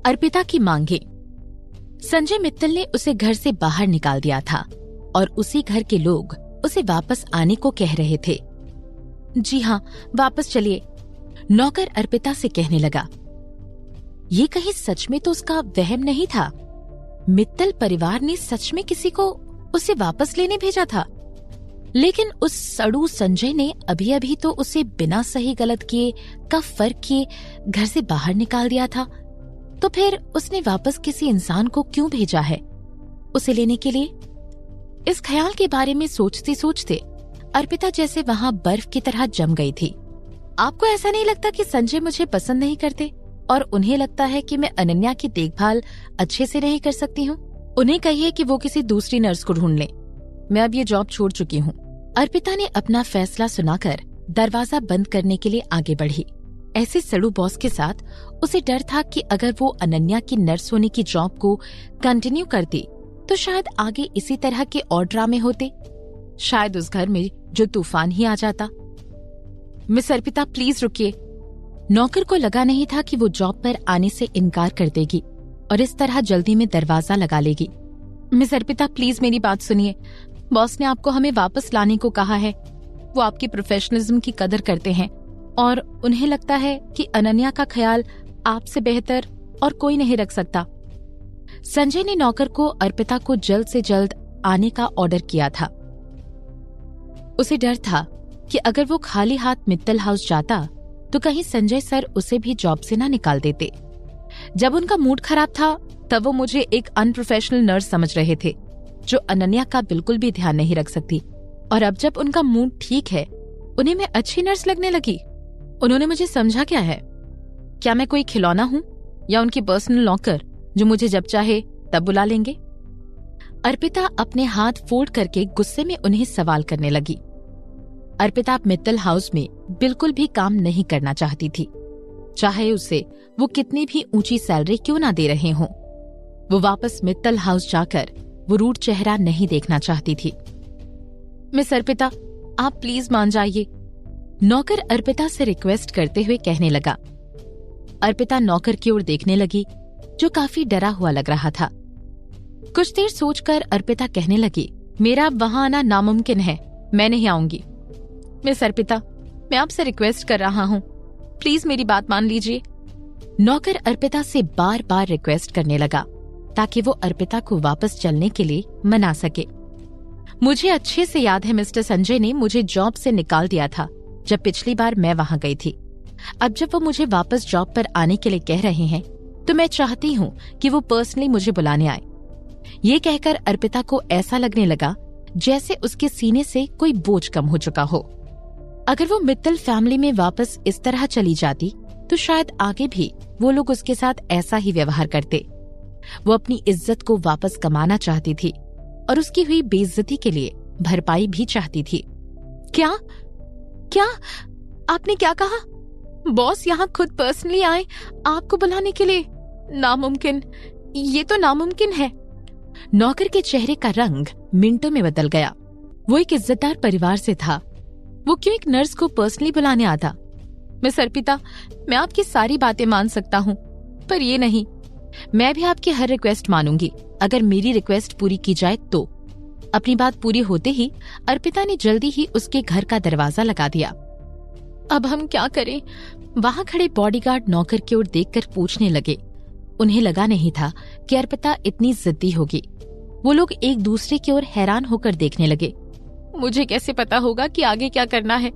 अर्पिता की मांगे। संजय मित्तल ने उसे घर से बाहर निकाल दिया था और उसी घर के लोग उसे वापस आने को कह रहे थे। जी हाँ, वापस चलिए, नौकर अर्पिता से कहने लगा। ये कहीं सच में तो उसका वहम नहीं था। मित्तल परिवार ने सच में किसी को उसे वापस लेने भेजा था, लेकिन उस सड़ू संजय ने अभी अभी तो उसे बिना सही गलत किए का फर्क किए घर से बाहर निकाल दिया था। तो फिर उसने वापस किसी इंसान को क्यों भेजा है उसे लेने के लिए? इस ख्याल के बारे में सोचते सोचते अर्पिता जैसे वहां बर्फ की तरह जम गई थी। आपको ऐसा नहीं लगता कि संजय मुझे पसंद नहीं करते और उन्हें लगता है कि मैं अनन्या की देखभाल अच्छे से नहीं कर सकती हूँ? उन्हें कहिए कि वो किसी दूसरी नर्स को ढूंढ लें। मैं अब ये जॉब छोड़ चुकी हूँ। अर्पिता ने अपना फैसला सुनाकर दरवाजा बंद करने के लिए आगे बढ़ी। ऐसे सड़ू बॉस के साथ उसे डर था कि अगर वो अनन्या की नर्स होने की जॉब को कंटिन्यू करती तो शायद आगे इसी तरह के और ड्रामे होते। शायद उस घर में जो तूफान ही आ जाता। मिस अर्पिता, प्लीज रुकिए। नौकर को लगा नहीं था कि वो जॉब पर आने से इनकार कर देगी और इस तरह जल्दी में दरवाजा लगा लेगी। मिस अर्पिता, प्लीज मेरी बात सुनिए। बॉस ने आपको हमें वापस लाने को कहा है। वो आपकी प्रोफेशनलिज्म की कदर करते हैं और उन्हें लगता है कि अनन्या का ख्याल आपसे बेहतर और कोई नहीं रख सकता। संजय ने नौकर को अर्पिता को जल्द से जल्द आने का ऑर्डर किया था। उसे डर था कि अगर वो खाली हाथ मित्तल हाउस जाता तो कहीं संजय सर उसे भी जॉब से ना निकाल देते। जब उनका मूड खराब था तब वो मुझे एक अनप्रोफेशनल नर्स समझ रहे थे जो अनन्या का बिल्कुल भी ध्यान नहीं रख सकती, और अब जब उनका मूड ठीक है उन्हें मैं अच्छी नर्स लगने लगी। उन्होंने मुझे समझा क्या है? क्या मैं कोई खिलौना हूँ या उनकी पर्सनल नौकर जो मुझे जब चाहे तब बुला लेंगे? अर्पिता अपने हाथ फोल्ड करके गुस्से में उन्हें सवाल करने लगी। अर्पिता मित्तल हाउस में बिल्कुल भी काम नहीं करना चाहती थी, चाहे उसे वो कितनी भी ऊंची सैलरी क्यों ना दे रहे हों। वो वापस मित्तल हाउस जाकर वो रूड चेहरा नहीं देखना चाहती थी। मिस अर्पिता, आप प्लीज मान जाइए, नौकर अर्पिता से रिक्वेस्ट करते हुए कहने लगा। अर्पिता नौकर की ओर देखने लगी जो काफी डरा हुआ लग रहा था। कुछ देर सोचकर अर्पिता कहने लगी, मेरा अब वहां आना नामुमकिन है, मैं नहीं आऊंगी। मिस अर्पिता, मैं आपसे रिक्वेस्ट कर रहा हूँ, प्लीज मेरी बात मान लीजिए। नौकर अर्पिता से बार बार रिक्वेस्ट करने लगा ताकि वो अर्पिता को वापस चलने के लिए मना सके। मुझे अच्छे से याद है मिस्टर संजय ने मुझे जॉब से निकाल दिया था जब पिछली बार मैं वहां गई थी। अब जब वो मुझे वापस जॉब पर आने के लिए कह रहे हैं तो मैं चाहती हूँ कि वो पर्सनली मुझे बुलाने आए। ये कहकर अर्पिता को ऐसा लगने लगा जैसे उसके सीने से कोई बोझ कम हो चुका हो। अगर वो मित्तल फैमिली में वापस इस तरह चली जाती तो शायद आगे भी वो लोग उसके साथ ऐसा ही व्यवहार करते। वो अपनी इज्जत को वापस कमाना चाहती थी और उसकी हुई बेइज्जती के लिए भरपाई भी चाहती थी। क्या क्या आपने क्या कहा? बॉस यहाँ खुद पर्सनली आए आपको बुलाने के लिए? नामुमकिन, ये तो नामुमकिन है। नौकर के चेहरे का रंग मिनटों में बदल गया। वो एक इज्जतदार परिवार से था, वो क्यों एक नर्स को पर्सनली बुलाने आता? मिस अर्पिता, मैं आपकी सारी बातें मान सकता हूँ, पर ये नहीं। मैं भी आपकी हर रिक्वेस्ट मानूंगी अगर मेरी रिक्वेस्ट पूरी की जाए तो। अपनी बात पूरी होते ही अर्पिता ने जल्दी ही उसके घर का दरवाजा लगा दिया। अब हम क्या करें? वहां खड़े बॉडीगार्ड नौकर की ओर देखकर पूछने लगे। उन्हें लगा नहीं था कि अर्पिता इतनी जिद्दी होगी। वो लोग एक दूसरे की ओर हैरान होकर देखने लगे। मुझे कैसे पता होगा कि आगे क्या करना है?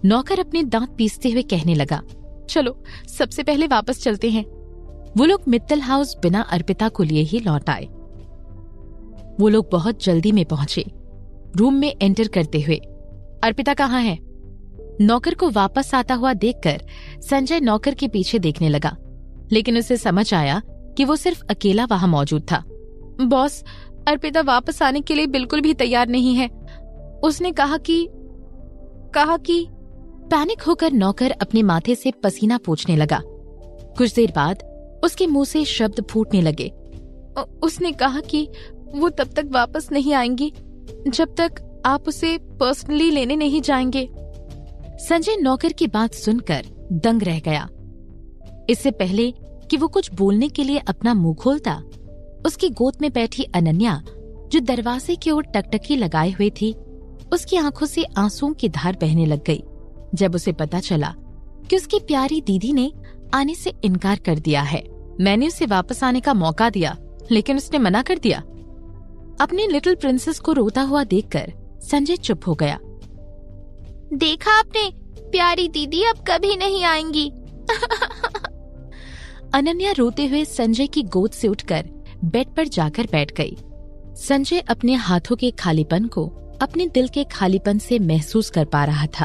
नौकर अपने दांत पीसते हुए कहने लगा। चलो सबसे पहले वापस चलते हैं। वो लोग मित्तल हाउस बिना अर्पिता को लिए ही लौट आए। वो लोग बहुत जल्दी में पहुंचे। रूम में एंटर करते हुए, अर्पिता कहाँ है? नौकर को वापस आता हुआ देखकर संजय नौकर के पीछे देखने लगा, लेकिन उसे समझ आया कि वो सिर्फ अकेला वहां मौजूद था। बॉस, अर्पिता वापस आने के लिए बिल्कुल भी तैयार नहीं है। उसने कहा कि पैनिक होकर नौकर अपने माथे से पसीना पोंछने लगा। कुछ देर बाद उसके मुंह से शब्द फूटने लगे। उसने कहा कि वो तब तक वापस नहीं आएंगी जब तक आप उसे पर्सनली लेने नहीं जाएंगे। संजय नौकर की बात सुनकर दंग रह गया। इससे पहले कि वो कुछ बोलने के लिए अपना मुंह खोलता, उसकी गोद में बैठी अनन्या जो दरवाजे की ओर टकटकी लगाए हुए थी, उसकी आंखों से आंसुओं की धार बहने लग गई जब उसे पता चला कि उसकी प्यारी दीदी ने आने से इनकार कर दिया है। मैंने उसे वापस आने का मौका दिया, लेकिन उसने मना कर दिया। अपनी लिटिल प्रिंसेस को रोता हुआ देखकर संजय चुप हो गया। देखा आपने, प्यारी दीदी अब कभी नहीं आएंगी। अनन्या रोते हुए संजय की गोद से उठकर बेड पर जाकर बैठ गई। संजय अपने हाथों के खालीपन को अपने दिल के खालीपन से महसूस कर पा रहा था।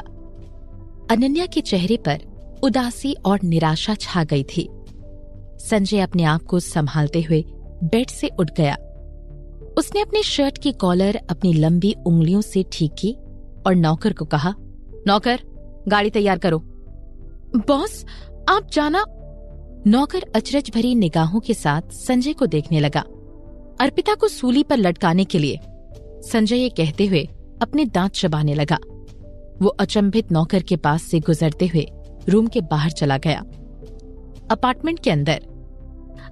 अनन्या के चेहरे पर उदासी और निराशा छा गई थी। संजय अपने आप को संभालते हुए बेड से उठ गया। उसने अपनी शर्ट की कॉलर अपनी लंबी उंगलियों से ठीक की और नौकर को कहा, नौकर, गाड़ी तैयार करो। बॉस, आप जाना। नौकर अचरज भरी निगाहों के साथ संजय को देखने लगा। अर्पिता को सूली पर लटकाने के लिए। संजय ये कहते हुए अपने दांत चबाने लगा। वो अचंभित नौकर के पास से गुजरते हुए रूम के बाहर चला गया। अपार्टमेंट के अंदर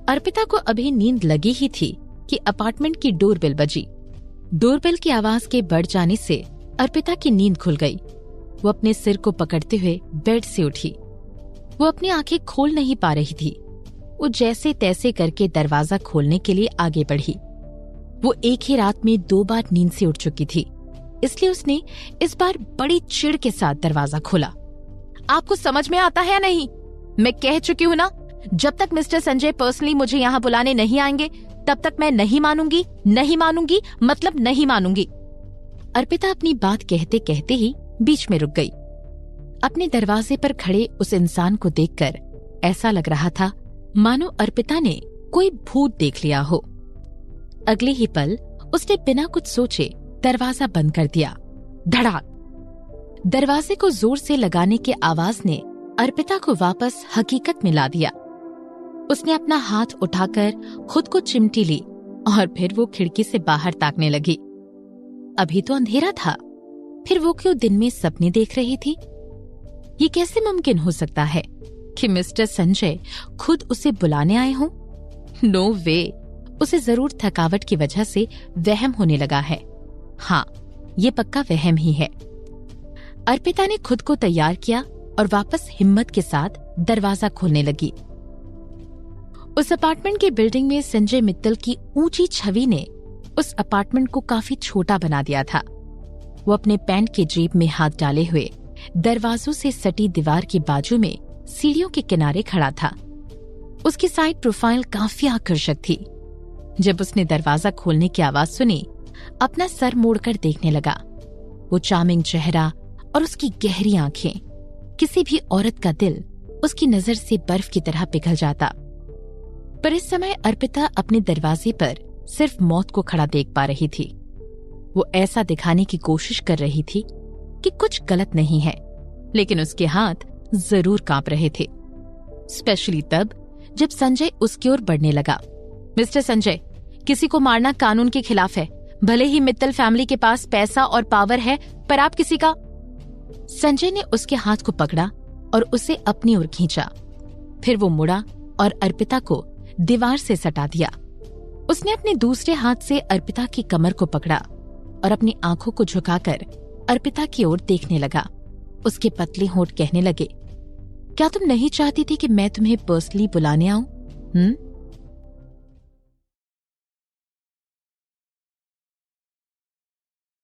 अर्पिता को अभी नींद लगी ही थी कि अपार्टमेंट की डोरबेल बजी। डोरबेल की आवाज के बढ़ जाने से अर्पिता की नींद खुल गई। वो अपने सिर को पकड़ते हुए बेड से उठी। वो अपनी आंखें खोल नहीं पा रही थी। वो जैसे तैसे करके दरवाजा खोलने के लिए आगे बढ़ी। वो एक ही रात में 2 बार नींद से उठ चुकी थी, इसलिए उसने इस बार बड़ी चिढ़ के साथ दरवाजा खोला। आपको समझ में आता है या नहीं? मैं कह चुकी हूँ ना, जब तक मिस्टर संजय पर्सनली मुझे यहाँ बुलाने नहीं आएंगे तब तक मैं नहीं मानूंगी, नहीं मानूंगी, मतलब नहीं मानूंगी। अर्पिता अपनी बात कहते कहते ही बीच में रुक गई। अपने दरवाजे पर खड़े उस इंसान को देखकर ऐसा लग रहा था मानो अर्पिता ने कोई भूत देख लिया हो। अगले ही पल उसने बिना कुछ सोचे दरवाजा बंद कर दिया। धड़ाक। दरवाजे को जोर से लगाने की आवाज ने अर्पिता को वापस हकीकत में ला दिया। उसने अपना हाथ उठाकर खुद को चिमटी ली और फिर वो खिड़की से बाहर ताकने लगी। अभी तो अंधेरा था, फिर वो क्यों दिन में सपने देख रही थी? ये कैसे मुमकिन हो सकता है कि मिस्टर संजय खुद उसे बुलाने आए हों? नो वे। उसे जरूर थकावट की वजह से वहम होने लगा है। हाँ, ये पक्का वहम ही है। अर्पिता ने खुद को तैयार किया और वापस हिम्मत के साथ दरवाजा खोलने लगी। उस अपार्टमेंट की बिल्डिंग में संजय मित्तल की ऊंची छवि ने उस अपार्टमेंट को काफी छोटा बना दिया था। वो अपने पैंट के जेब में हाथ डाले हुए दरवाजों से सटी दीवार की बाजू में सीढ़ियों के किनारे खड़ा था। उसकी साइड प्रोफाइल काफी आकर्षक थी। जब उसने दरवाजा खोलने की आवाज सुनी, अपना सर मोड़कर देखने लगा। वो चार्मिंग चेहरा और उसकी गहरी आंखें, किसी भी औरत का दिल उसकी नजर से बर्फ की तरह पिघल जाता। पर इस समय अर्पिता अपने दरवाजे पर सिर्फ मौत को खड़ा देख पा रही थी। वो ऐसा दिखाने की कोशिश कर रही थी कि कुछ गलत नहीं है, लेकिन उसके हाथ जरूर कांप रहे थे। स्पेशली तब जब संजय उसकी ओर बढ़ने लगा। मिस्टर संजय, किसी को मारना कानून के खिलाफ है। भले ही मित्तल फैमिली के पास पैसा और पावर है, पर आप किसी का। संजय ने उसके हाथ को पकड़ा और उसे अपनी ओर खींचा। फिर वो मुड़ा और अर्पिता को दीवार से सटा दिया। उसने अपने दूसरे हाथ से अर्पिता की कमर को पकड़ा और अपनी आंखों को झुकाकर अर्पिता की ओर देखने लगा। उसके पतले होंठ कहने लगे, क्या तुम नहीं चाहती थी कि मैं तुम्हें पर्सनली बुलाने आऊं?